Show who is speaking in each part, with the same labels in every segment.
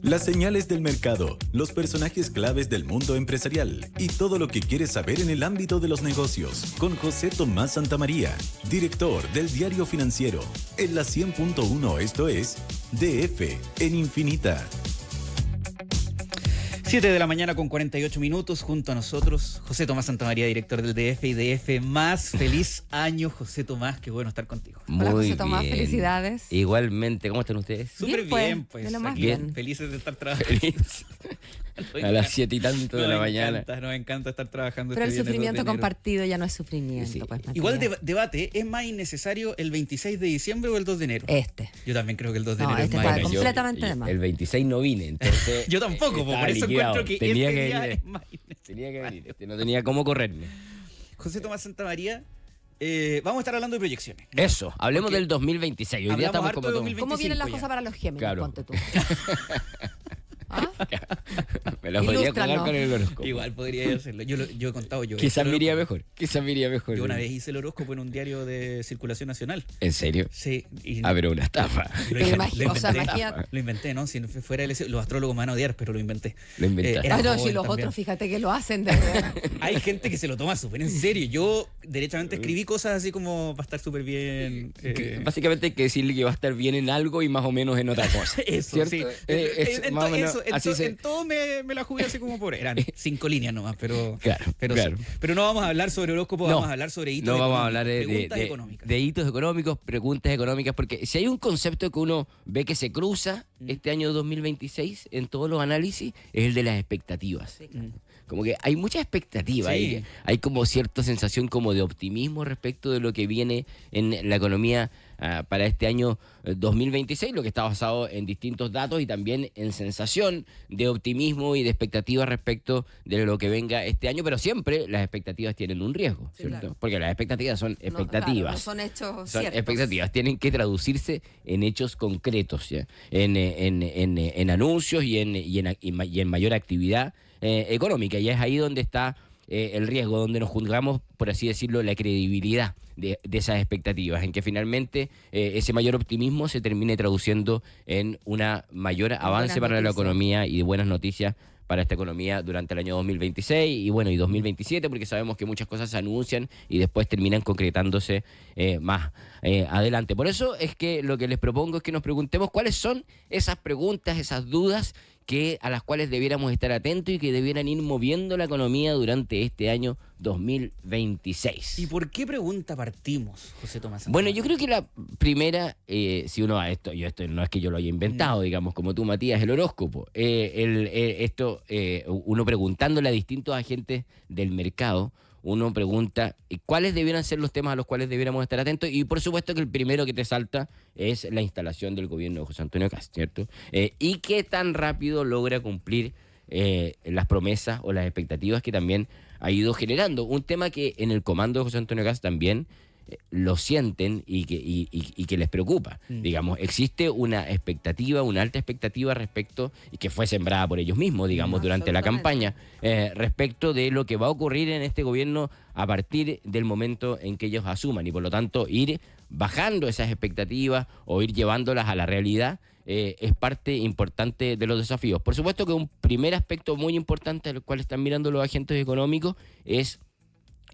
Speaker 1: Las señales del mercado, los personajes claves del mundo empresarial y todo lo que quieres saber en el ámbito de los negocios. Con José Tomás Santamaría, director del Diario Financiero. En la 100.1, esto es DF en Infinita.
Speaker 2: 7 de la mañana con 48 minutos, junto a nosotros, José Tomás Santamaría, director del DF y DF Más. Feliz año, José Tomás, qué bueno estar contigo.
Speaker 3: Hola, José Tomás,
Speaker 4: bien.
Speaker 3: Felicidades.
Speaker 4: Igualmente, ¿cómo están ustedes?
Speaker 2: Súper bien, pues.
Speaker 3: de lo más
Speaker 2: Aquí,
Speaker 3: bien.
Speaker 2: felices de estar trabajando.
Speaker 4: Feliz. A las 7 y tanto de la mañana.
Speaker 2: Nos encanta estar trabajando.
Speaker 3: Pero el
Speaker 2: viernes 2 de
Speaker 3: sufrimiento
Speaker 2: enero.
Speaker 3: compartido ya no es sufrimiento.
Speaker 4: Sí.
Speaker 3: Pues,
Speaker 2: Igual
Speaker 3: Matías.
Speaker 2: debate, ¿es más innecesario el 26 de diciembre o el 2 de enero? Yo también creo que el 2 de
Speaker 3: No,
Speaker 2: enero
Speaker 3: este
Speaker 2: es
Speaker 3: está
Speaker 2: más
Speaker 3: como-
Speaker 2: innecesario.
Speaker 3: completamente de más.
Speaker 4: El 26 no vine, entonces...
Speaker 2: Yo tampoco,
Speaker 4: estaba
Speaker 2: por eso
Speaker 4: liquidado.
Speaker 2: encuentro que
Speaker 4: Tenía
Speaker 2: este
Speaker 4: que
Speaker 2: día
Speaker 4: venir.
Speaker 2: es más innecesario.
Speaker 4: Tenía que venir, no tenía cómo correrme.
Speaker 2: José Tomás Santamaría, vamos a estar hablando de proyecciones, ¿no?
Speaker 4: Eso, hablemos
Speaker 2: Porque
Speaker 4: del 2026. Hoy día
Speaker 2: hablamos
Speaker 4: estamos
Speaker 2: harto
Speaker 4: como
Speaker 2: de
Speaker 4: todos.
Speaker 2: 2025
Speaker 3: ¿Cómo vienen las
Speaker 2: ya.
Speaker 3: cosas para los Géminis?
Speaker 4: Claro.
Speaker 3: Ponte tú. ¿Ah?
Speaker 4: Me lo podría
Speaker 3: Ilústranos.
Speaker 4: colgar con el horóscopo.
Speaker 2: Igual podría hacerlo. Yo he contado yo.
Speaker 4: Quizás
Speaker 2: hice
Speaker 4: me
Speaker 2: el
Speaker 4: iría
Speaker 2: horóscopo.
Speaker 4: mejor. Quizás me iría mejor.
Speaker 2: Yo una vez hice el horóscopo en un diario de circulación nacional.
Speaker 4: ¿En serio?
Speaker 2: Sí. Y
Speaker 4: Ah, pero una estafa.
Speaker 2: lo
Speaker 3: Pero
Speaker 2: inventé,
Speaker 3: o sea, imagínate.
Speaker 2: lo inventé, ¿no? Si fuera los astrólogos me van a odiar, pero lo inventé.
Speaker 4: Lo inventaste.
Speaker 2: Era
Speaker 3: Ah, no,
Speaker 2: joven
Speaker 3: si los
Speaker 2: también.
Speaker 3: otros, fíjate que lo hacen de verdad.
Speaker 2: Hay gente que se lo toma súper en serio. Yo, derechamente, escribí cosas así como va a estar súper bien.
Speaker 4: Básicamente hay que decirle que va a estar bien en algo y más o menos en otra cosa.
Speaker 2: Eso,
Speaker 4: ¿cierto?
Speaker 2: sí.
Speaker 4: Es más o menos así se...
Speaker 2: En todo me la jugué así como por... Eran 5 líneas nomás, pero...
Speaker 4: Claro,
Speaker 2: pero,
Speaker 4: claro.
Speaker 2: sí. Pero no vamos a hablar sobre horóscopo,
Speaker 4: No,
Speaker 2: vamos a hablar sobre hitos
Speaker 4: No vamos a
Speaker 2: económicos,
Speaker 4: hablar
Speaker 2: preguntas económicas.
Speaker 4: de hitos económicos, preguntas económicas, porque si hay un concepto que uno ve que se cruza este año 2026 en todos los análisis, es el de las expectativas. Como que hay mucha expectativa,
Speaker 2: Sí.
Speaker 4: hay como cierta sensación como de optimismo respecto de lo que viene en la economía para este año 2026, lo que está basado en distintos datos y también en sensación de optimismo y de expectativa respecto de lo que venga este año, pero siempre las expectativas tienen un riesgo,
Speaker 3: Sí,
Speaker 4: ¿cierto?
Speaker 3: claro.
Speaker 4: Porque las expectativas son
Speaker 3: No,
Speaker 4: expectativas.
Speaker 3: claro, no son hechos
Speaker 4: Son
Speaker 3: ciertos.
Speaker 4: expectativas, tienen que traducirse en hechos concretos, ¿ya? En anuncios y en mayor actividad económica. Y es ahí donde está el riesgo, donde nos juzgamos, por así decirlo, la credibilidad de esas expectativas, en que finalmente ese mayor optimismo se termine traduciendo en una mayor avance para la
Speaker 3: noticias.
Speaker 4: economía y de buenas noticias para esta economía durante el año 2026 y bueno, y 2027, porque sabemos que muchas cosas se anuncian y después terminan concretándose más adelante. Por eso es que lo que les propongo es que nos preguntemos cuáles son esas preguntas, esas dudas a las cuales debiéramos estar atentos y que debieran ir moviendo la economía durante este año 2026.
Speaker 2: ¿Y por qué pregunta partimos, José Tomás Santamaría?
Speaker 4: Bueno, yo creo que la primera, si uno va a esto no es que yo lo haya inventado, digamos, como tú, Matías, el horóscopo. Uno preguntándole a distintos agentes del mercado, uno pregunta cuáles debieran ser los temas a los cuales debiéramos estar atentos, y por supuesto que el primero que te salta es la instalación del gobierno de José Antonio Kast, ¿cierto? Y qué tan rápido logra cumplir las promesas o las expectativas que también ha ido generando. Un tema que en el comando de José Antonio Kast también lo sienten y que les preocupa. Digamos, existe una expectativa, una alta expectativa respecto, y que fue sembrada por ellos mismos, digamos, durante la campaña, respecto de lo que va a ocurrir en este gobierno a partir del momento en que ellos asuman, y por lo tanto ir bajando esas expectativas o ir llevándolas a la realidad es parte importante de los desafíos. Por supuesto que un primer aspecto muy importante al cual están mirando los agentes económicos es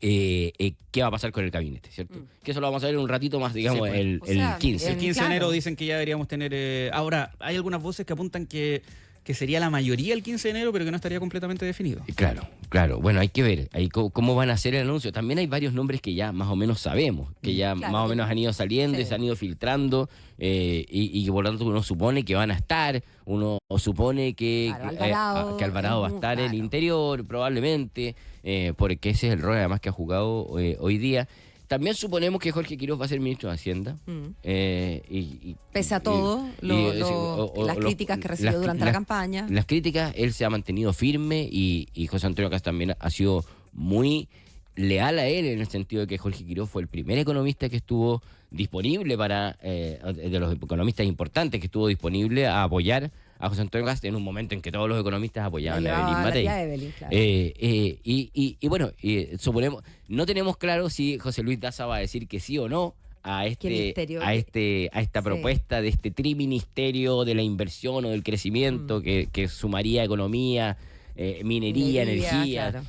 Speaker 4: qué va a pasar con el gabinete, ¿cierto? Que eso lo vamos a ver en un ratito más, digamos,
Speaker 2: Sí, pues.
Speaker 4: el
Speaker 3: O sea,
Speaker 4: 15.
Speaker 2: El 15 de
Speaker 3: Claro.
Speaker 2: enero dicen que ya deberíamos tener... ahora, hay algunas voces que apuntan que sería la mayoría el 15 de enero, pero que no estaría completamente definido.
Speaker 4: Claro. Bueno, hay que ver ahí cómo van a hacer el anuncio. También hay varios nombres que ya más o menos sabemos, que ya
Speaker 3: Claro.
Speaker 4: más o menos han ido saliendo y
Speaker 3: Sí.
Speaker 4: se han ido filtrando, y que por lo tanto uno supone que van a estar, uno supone que
Speaker 3: Claro,
Speaker 4: que Alvarado va a estar en el interior, probablemente, porque ese es el rol además que ha jugado hoy día. También suponemos que Jorge Quiroz va a ser ministro de Hacienda.
Speaker 3: Pese a todo, las críticas que recibió durante la campaña.
Speaker 4: Las críticas, él se ha mantenido firme y José Antonio Kast también ha sido muy leal a él, en el sentido de que Jorge Quiroz fue el primer economista que estuvo disponible de los economistas importantes, que estuvo disponible a apoyar a José Antonio Kast en un momento en que todos los economistas apoyaban a Evelyn Matei.
Speaker 3: Claro.
Speaker 4: Y bueno, suponemos, no tenemos claro si José Luis Daza va a decir que sí o no a esta propuesta de este triministerio de la inversión o del crecimiento que sumaría economía, minería, energía.
Speaker 3: Claro.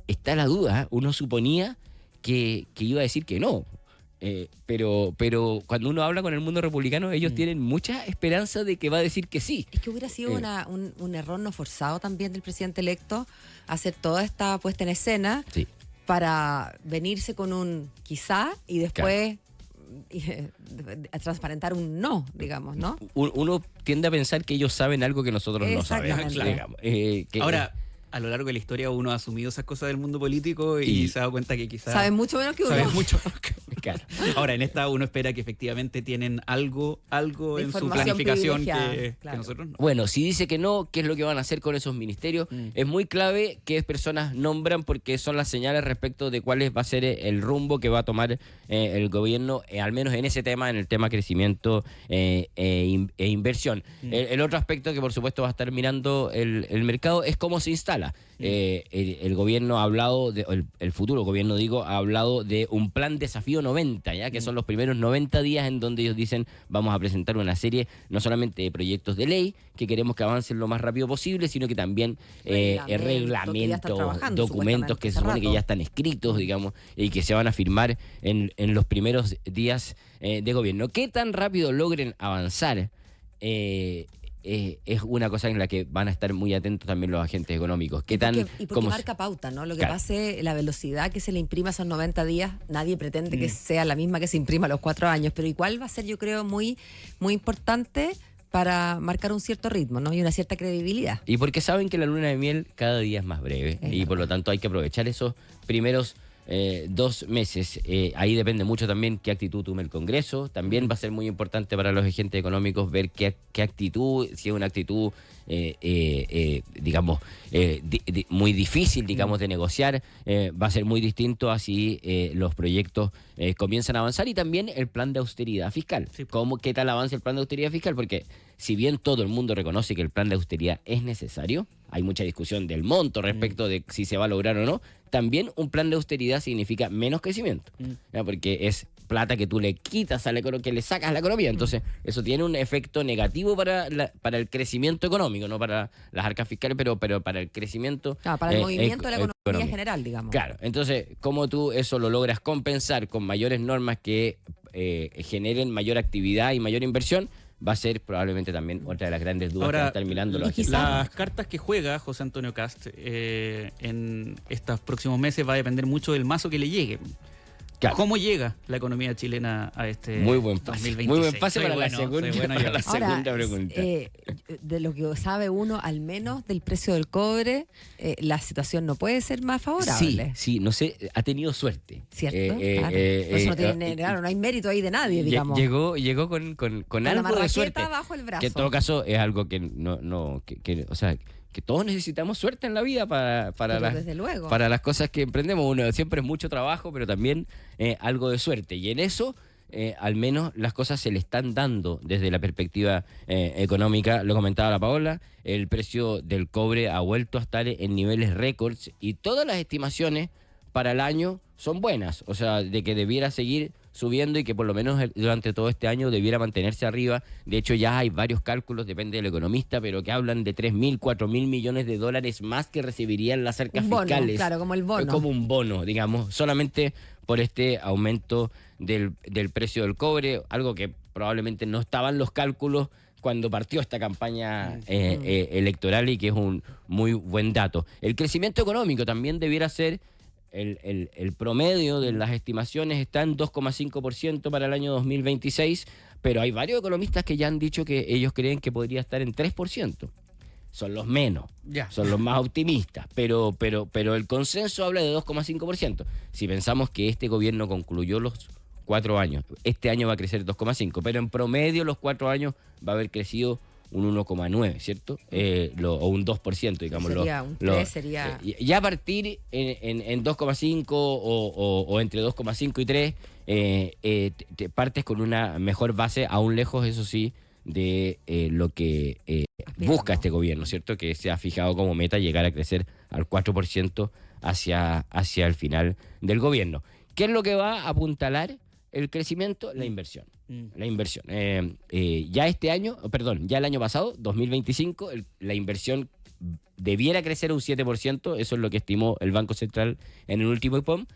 Speaker 4: Está la duda, uno suponía que iba a decir que no. Pero cuando uno habla con el mundo republicano, ellos tienen mucha esperanza de que va a decir que sí.
Speaker 3: Es que hubiera sido un error no forzado también del presidente electo hacer toda esta puesta en escena para venirse con un quizá y después a transparentar un no, digamos, ¿no?
Speaker 4: Uno tiende a pensar que ellos saben algo que nosotros no sabemos. Digamos.
Speaker 2: Ahora, a lo largo de la historia uno ha asumido esas cosas del mundo político y se ha dado cuenta que quizás...
Speaker 3: Saben mucho menos que uno.
Speaker 2: Saben mucho menos que uno. Claro. Ahora, en esta uno espera que efectivamente tienen algo en su planificación que nosotros no.
Speaker 4: Bueno, si dice que no, ¿qué es lo que van a hacer con esos ministerios? Es muy clave qué personas nombran porque son las señales respecto de cuál va a ser el rumbo que va a tomar el gobierno, al menos en ese tema, en el tema crecimiento e inversión. El otro aspecto que por supuesto va a estar mirando el mercado es cómo se instala. El gobierno ha hablado, el futuro gobierno ha hablado de un plan desafío 90, ¿ya? Que son los primeros 90 días en donde ellos dicen vamos a presentar una serie no solamente de proyectos de ley que queremos que avancen lo más rápido posible, sino que también reglamentos, documentos que se supone que ya están escritos, digamos, y que se van a firmar en los primeros días de gobierno. ¿Qué tan rápido logren avanzar? Es una cosa en la que van a estar muy atentos también los agentes económicos.
Speaker 3: Porque marca pauta, ¿no? Lo que pase, la velocidad que se le imprima esos 90 días, nadie pretende que sea la misma que se imprima a los 4 años, pero igual va a ser, yo creo, muy, muy importante para marcar un cierto ritmo, ¿no? Y una cierta credibilidad.
Speaker 4: Y porque saben que la luna de miel cada día es más breve y por lo tanto hay que aprovechar esos primeros 2 meses. Ahí depende mucho también qué actitud tome el Congreso. También va a ser muy importante para los agentes económicos ver qué actitud, si es una actitud digamos muy difícil, digamos, de negociar. Va a ser muy distinto a si los proyectos comienzan a avanzar, y también el plan de austeridad fiscal. Sí. ¿Qué tal avanza el plan de austeridad fiscal? Porque si bien todo el mundo reconoce que el plan de austeridad es necesario, hay mucha discusión del monto respecto de si se va a lograr o no, también un plan de austeridad significa menos crecimiento, ¿ya? Porque es plata que tú le quitas a la economía, que le sacas a la economía. Entonces, eso tiene un efecto negativo para el crecimiento económico, no para las arcas fiscales, pero para el crecimiento.
Speaker 3: Para el movimiento de la economía en general, digamos.
Speaker 4: Claro, entonces, ¿cómo tú eso lo logras compensar con mayores normas que generen mayor actividad y mayor inversión? Va a ser probablemente también otra de las grandes dudas que van a estar mirando los agentes.
Speaker 2: Las cartas que juega José Antonio Kast en estos próximos meses va a depender mucho del mazo que le llegue. Claro. ¿Cómo llega la economía chilena a este
Speaker 4: muy buen pase,
Speaker 2: 2026?
Speaker 4: Muy buen pase para la segunda pregunta.
Speaker 3: De lo que sabe uno, al menos del precio del cobre, la situación no puede ser más favorable.
Speaker 4: Sí, no sé, ha tenido suerte.
Speaker 3: ¿Cierto? Claro. Eso no tiene, no hay mérito ahí de nadie, digamos.
Speaker 4: Llegó con algo de suerte.
Speaker 3: Bajo el brazo.
Speaker 4: Que en todo caso es algo que o sea, que todos necesitamos suerte en la vida para las cosas que emprendemos. Uno siempre es mucho trabajo, pero también algo de suerte. Y en eso, al menos, las cosas se le están dando desde la perspectiva económica. Lo comentaba la Paola, el precio del cobre ha vuelto a estar en niveles récords y todas las estimaciones para el año son buenas. O sea, de que debiera seguir subiendo y que por lo menos durante todo este año debiera mantenerse arriba. De hecho, ya hay varios cálculos, depende del economista, pero que hablan de 3.000, 4.000 millones de dólares más que recibirían las arcas fiscales.
Speaker 3: Claro, como el bono.
Speaker 4: Como un bono, digamos, solamente por este aumento del precio del cobre, algo que probablemente no estaban los cálculos cuando partió esta campaña electoral, y que es un muy buen dato. El crecimiento económico también debiera ser... El promedio de las estimaciones está en 2,5% para el año 2026, pero hay varios economistas que ya han dicho que ellos creen que podría estar en 3%. Son los menos, son los más optimistas, pero el consenso habla de 2,5%. Si pensamos que este gobierno concluyó los 4 años, este año va a crecer 2,5%, pero en promedio los 4 años va a haber crecido un 1,9%, ¿cierto? O un 2%, digamos.
Speaker 3: Sería un 3, sería...
Speaker 4: Ya partir en 2,5 o entre 2,5 y 3, te partes con una mejor base, aún lejos, eso sí, de lo que busca este gobierno, ¿cierto? Que se ha fijado como meta llegar a crecer al 4% hacia el final del gobierno. ¿Qué es lo que va a apuntalar el crecimiento, la inversión. La inversión. Ya el año pasado, 2025, la inversión debiera crecer un 7%, eso es lo que estimó el Banco Central en el último IPOM,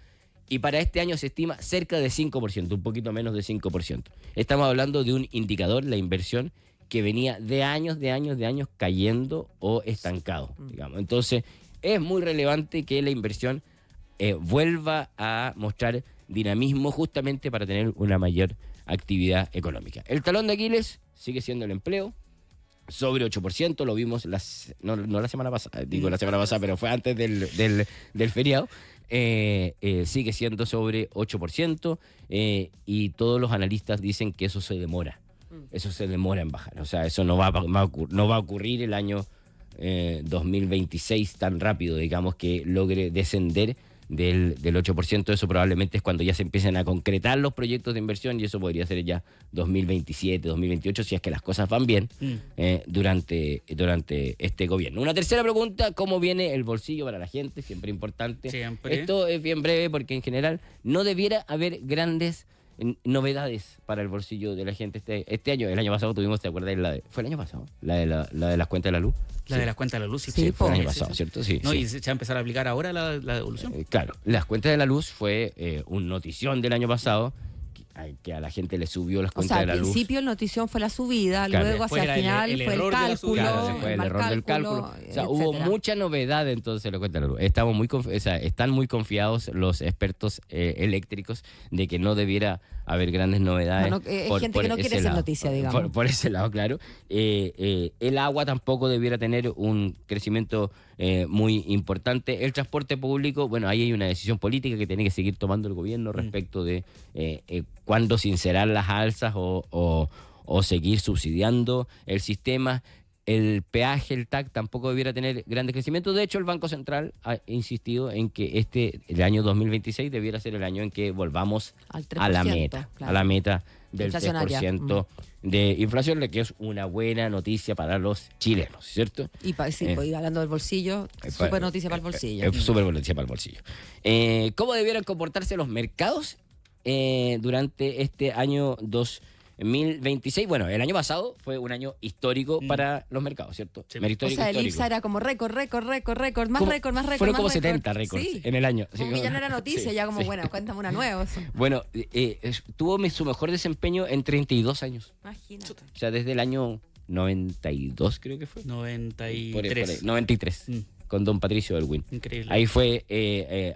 Speaker 4: y para este año se estima cerca de 5%, un poquito menos de 5%. Estamos hablando de un indicador, la inversión, que venía de años cayendo o estancado, digamos. Entonces, es muy relevante que la inversión vuelva a mostrar dinamismo justamente para tener una mayor actividad económica. El talón de Aquiles sigue siendo el empleo, sobre 8%, lo vimos no la semana pasada, la semana pasada, pero fue antes del feriado. Sigue siendo sobre 8%, y todos los analistas dicen que eso se demora. Eso se demora en bajar. O sea, eso no va a ocurrir el año 2026 tan rápido, digamos, que logre descender del 8%. Eso probablemente es cuando ya se empiecen a concretar los proyectos de inversión, y eso podría ser ya 2027, 2028, si es que las cosas van bien durante este gobierno. Una tercera pregunta: ¿cómo viene el bolsillo para la gente? Siempre importante.
Speaker 2: Siempre.
Speaker 4: Esto es bien breve porque en general no debiera haber grandes novedades para el bolsillo de la gente este año. El año pasado tuvimos, ¿te acuerdas? ¿Fue el año pasado? La de las cuentas de la luz.
Speaker 2: La de las cuentas de la luz,
Speaker 4: sí, fue el año pasado, ¿cierto? Sí.
Speaker 2: No, sí. Y se va a empezar a aplicar ahora la devolución.
Speaker 4: Claro, las cuentas de la luz fue un notición del año pasado, que a la gente le subió las cuentas de la luz.
Speaker 3: Al principio el notición fue la subida, claro, luego hacia el final fue el cálculo.
Speaker 4: Claro, fue el error del cálculo. O sea, hubo mucha novedad entonces en la cuenta de la luz. Están muy confiados los expertos eléctricos de que no debiera haber grandes novedades.
Speaker 3: Gente que no quiere ser noticia, digamos.
Speaker 4: Por ese lado, claro. El agua tampoco debiera tener un crecimiento muy importante. El transporte público, bueno, ahí hay una decisión política que tiene que seguir tomando el gobierno respecto de cuándo sincerar las alzas o seguir subsidiando el sistema. El peaje, el TAC, tampoco debiera tener grandes crecimientos. De hecho, el Banco Central ha insistido en que el año 2026 debiera ser el año en que volvamos a la meta, claro, a la meta del 3% de inflación, que es una buena noticia para los chilenos, ¿cierto?
Speaker 3: Y hablando del bolsillo, súper noticia para el bolsillo.
Speaker 4: Súper noticia para el bolsillo. ¿Cómo debieran comportarse los mercados durante este año 2026? Bueno, el año pasado fue un año histórico para los mercados, ¿cierto?
Speaker 2: Sí.
Speaker 3: El IPSA era como récord, más récord.
Speaker 4: Fueron como 70 récords en el año.
Speaker 3: Como que ya no era noticia, ya como, bueno, cuéntame una nueva.
Speaker 4: Bueno, tuvo su mejor desempeño en 32 años.
Speaker 3: Imagínate.
Speaker 4: O sea, desde el año 92 creo que fue.
Speaker 2: 93.
Speaker 4: 93. Con don Patricio Elwin.
Speaker 2: Increíble.
Speaker 4: Ahí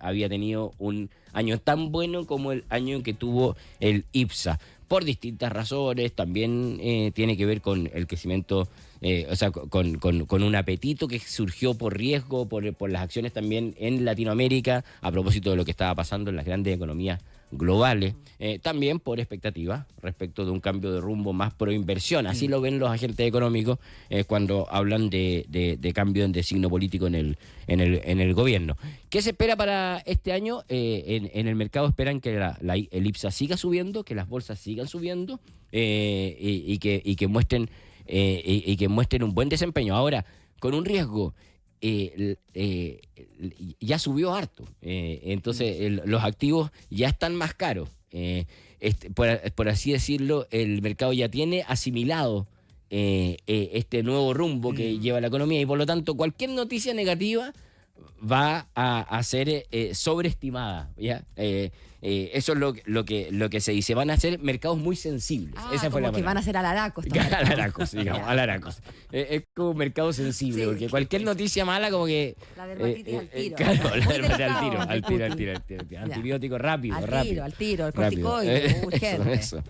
Speaker 4: había tenido un año tan bueno como el año que tuvo el IPSA. Por distintas razones, también tiene que ver con el crecimiento, con un apetito que surgió por riesgo, por las acciones también en Latinoamérica, a propósito de lo que estaba pasando en las grandes economías globales, también por expectativas respecto de un cambio de rumbo más pro inversión. Así lo ven los agentes económicos cuando hablan de cambio de signo político en el gobierno. ¿Qué se espera para este año? En el mercado esperan que el IPSA siga subiendo, que las bolsas sigan subiendo y que muestren un buen desempeño. Ahora, con un riesgo. Ya subió harto, entonces los activos ya están más caros, por así decirlo. El mercado ya tiene asimilado este nuevo rumbo que lleva la economía, y por lo tanto cualquier noticia negativa va a ser sobreestimada, ¿ya? Eso es lo que se dice. Van a ser mercados muy sensibles. Esa fue la palabra.
Speaker 3: Van a ser alaracos.
Speaker 4: Alaracos, digamos, alaracos. Es como un mercado sensible, porque cualquier noticia mala como que...
Speaker 3: La dermatitis al tiro.
Speaker 4: Claro, la dermatitis al tiro. Antibiótico rápido.
Speaker 3: Al tiro, el corticoide, urgente.
Speaker 4: Eso.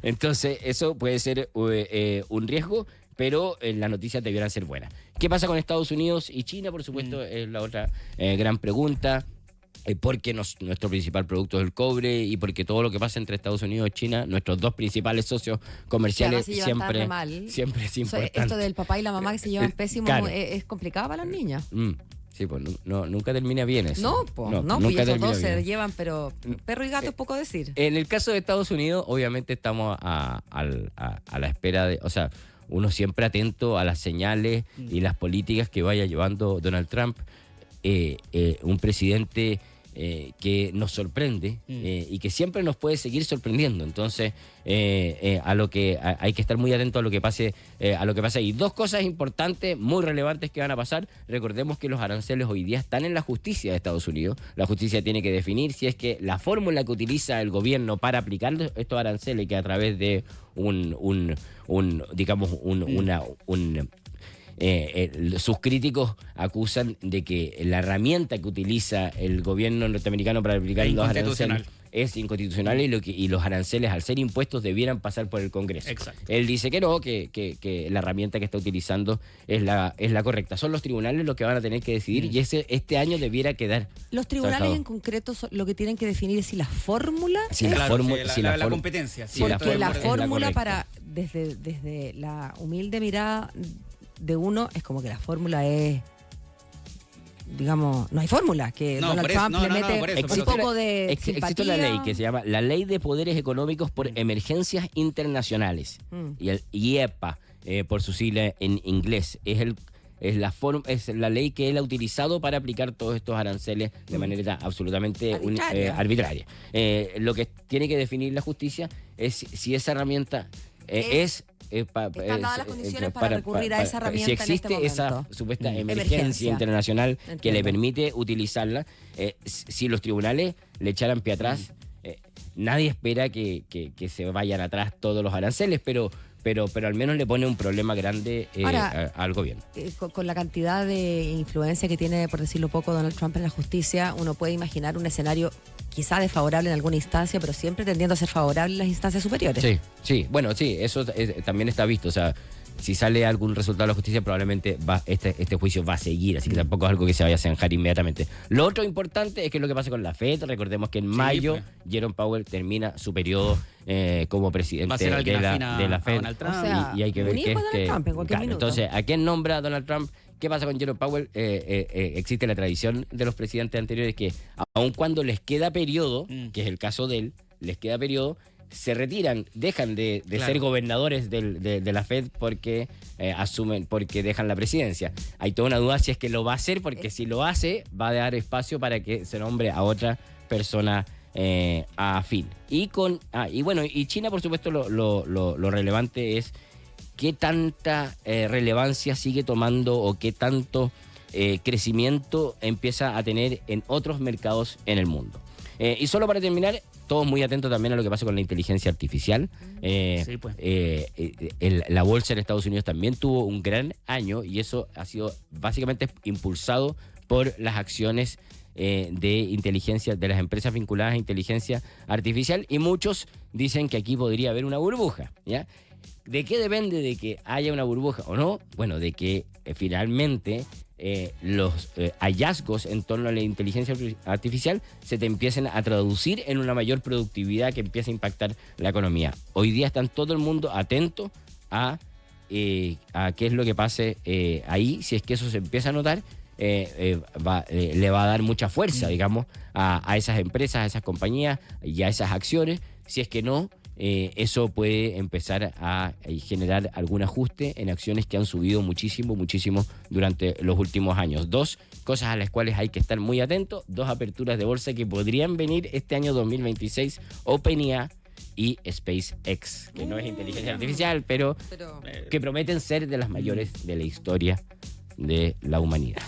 Speaker 4: Entonces, eso puede ser un riesgo, pero las noticias debieran ser buenas. ¿Qué pasa con Estados Unidos y China? Por supuesto, es la otra gran pregunta. Porque nuestro principal producto es el cobre, y porque todo lo que pasa entre Estados Unidos y China, nuestros dos principales socios comerciales, siempre es importante.
Speaker 3: Esto del papá y la mamá que se llevan pésimo, claro, es complicado para los niños.
Speaker 4: Sí, pues nunca termina bien eso.
Speaker 3: No, pues esos dos se llevan, pero perro y gato es poco decir.
Speaker 4: En el caso de Estados Unidos, obviamente estamos a la espera de... O sea, uno siempre atento a las señales y las políticas que vaya llevando Donald Trump. Un presidente que nos sorprende y que siempre nos puede seguir sorprendiendo. Entonces, hay que estar muy atento a lo que pase, Y dos cosas importantes, muy relevantes que van a pasar. Recordemos que los aranceles hoy día están en la justicia de Estados Unidos. La justicia tiene que definir si es que la fórmula que utiliza el gobierno para aplicar estos aranceles, que a través de sus críticos acusan de que la herramienta que utiliza el gobierno norteamericano para aplicar los aranceles es inconstitucional y los aranceles, al ser impuestos, debieran pasar por el Congreso.
Speaker 2: Exacto.
Speaker 4: Él dice que no, que la herramienta que está utilizando es la correcta. Son los tribunales los que van a tener que decidir y este año debiera quedar.
Speaker 3: Los tribunales
Speaker 4: zanjado.
Speaker 3: en concreto lo que tienen que definir es si la fórmula
Speaker 2: La competencia.
Speaker 4: Sí,
Speaker 3: porque la fórmula
Speaker 4: correcta.
Speaker 3: para desde la humilde mirada de uno es como que la fórmula es, digamos, no hay fórmula, que Donald Trump le mete un poco de
Speaker 4: Existe
Speaker 3: simpatía.
Speaker 4: una ley que se llama la Ley de Poderes Económicos por Emergencias Internacionales, y el IEPA, por su sigla en inglés, es la ley que él ha utilizado para aplicar todos estos aranceles de manera absolutamente arbitraria. Lo que tiene que definir la justicia es si esa herramienta
Speaker 3: están dadas las condiciones para recurrir a esa herramienta.
Speaker 4: Si existe
Speaker 3: en este
Speaker 4: esa supuesta emergencia internacional que le permite utilizarla, si los tribunales le echaran pie atrás, nadie espera que se vayan atrás todos los aranceles, pero al menos le pone un problema grande al gobierno.
Speaker 3: Con la cantidad de influencia que tiene, por decirlo poco, Donald Trump en la justicia, uno puede imaginar un escenario quizá desfavorable en alguna instancia, pero siempre tendiendo a ser favorable en las instancias superiores.
Speaker 4: Sí, bueno, sí, eso también está visto. O sea, si sale algún resultado de la justicia, probablemente este juicio va a seguir, así que tampoco es algo que se vaya a zanjar inmediatamente. Lo otro importante es que es lo que pasa con la FED. Recordemos que en mayo Jerome Powell termina su periodo como presidente de la FED.
Speaker 3: O sea,
Speaker 4: y hay que ver qué es
Speaker 3: Trump en cualquier minuto.
Speaker 4: Entonces, ¿a quién nombra Donald Trump? ¿Qué pasa con Jerome Powell? Existe la tradición de los presidentes anteriores que aun cuando les queda periodo, que es el caso de él, les queda periodo, se retiran, dejan de ser gobernadores de la Fed porque porque dejan la presidencia. Hay toda una duda si es que lo va a hacer, porque si lo hace, va a dar espacio para que se nombre a otra persona afín. Y China, por supuesto, lo relevante es qué tanta relevancia sigue tomando o qué tanto crecimiento empieza a tener en otros mercados en el mundo. Y solo para terminar, todos muy atentos también a lo que pasa con la inteligencia artificial. La bolsa en Estados Unidos también tuvo un gran año y eso ha sido básicamente impulsado por las acciones de inteligencia, de las empresas vinculadas a inteligencia artificial, y muchos dicen que aquí podría haber una burbuja, ¿ya? ¿De qué depende de que haya una burbuja o no? Bueno, de que finalmente los hallazgos en torno a la inteligencia artificial se te empiecen a traducir en una mayor productividad que empiece a impactar la economía. Hoy día están todo el mundo atento a qué es lo que pase ahí. Si es que eso se empieza a notar, le va a dar mucha fuerza, digamos, a esas empresas, a esas compañías y a esas acciones. Si es que no, eso puede empezar a generar algún ajuste en acciones que han subido muchísimo durante los últimos años. Dos cosas a las cuales hay que estar muy atentos, dos aperturas de bolsa que podrían venir este año 2026, OpenAI y SpaceX, que no es inteligencia artificial, pero que prometen ser de las mayores de la historia de la humanidad.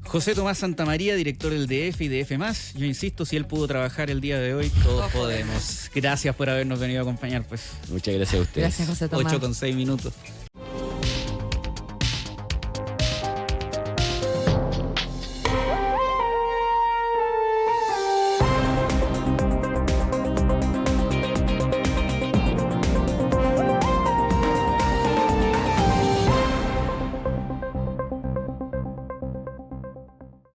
Speaker 2: José Tomás Santamaría, director del DF y DF+. Yo insisto, si él pudo trabajar el día de hoy, todos podemos. Gracias por habernos venido a acompañar, pues.
Speaker 4: Muchas gracias a ustedes.
Speaker 3: Gracias, José Tomás.
Speaker 2: 8:06.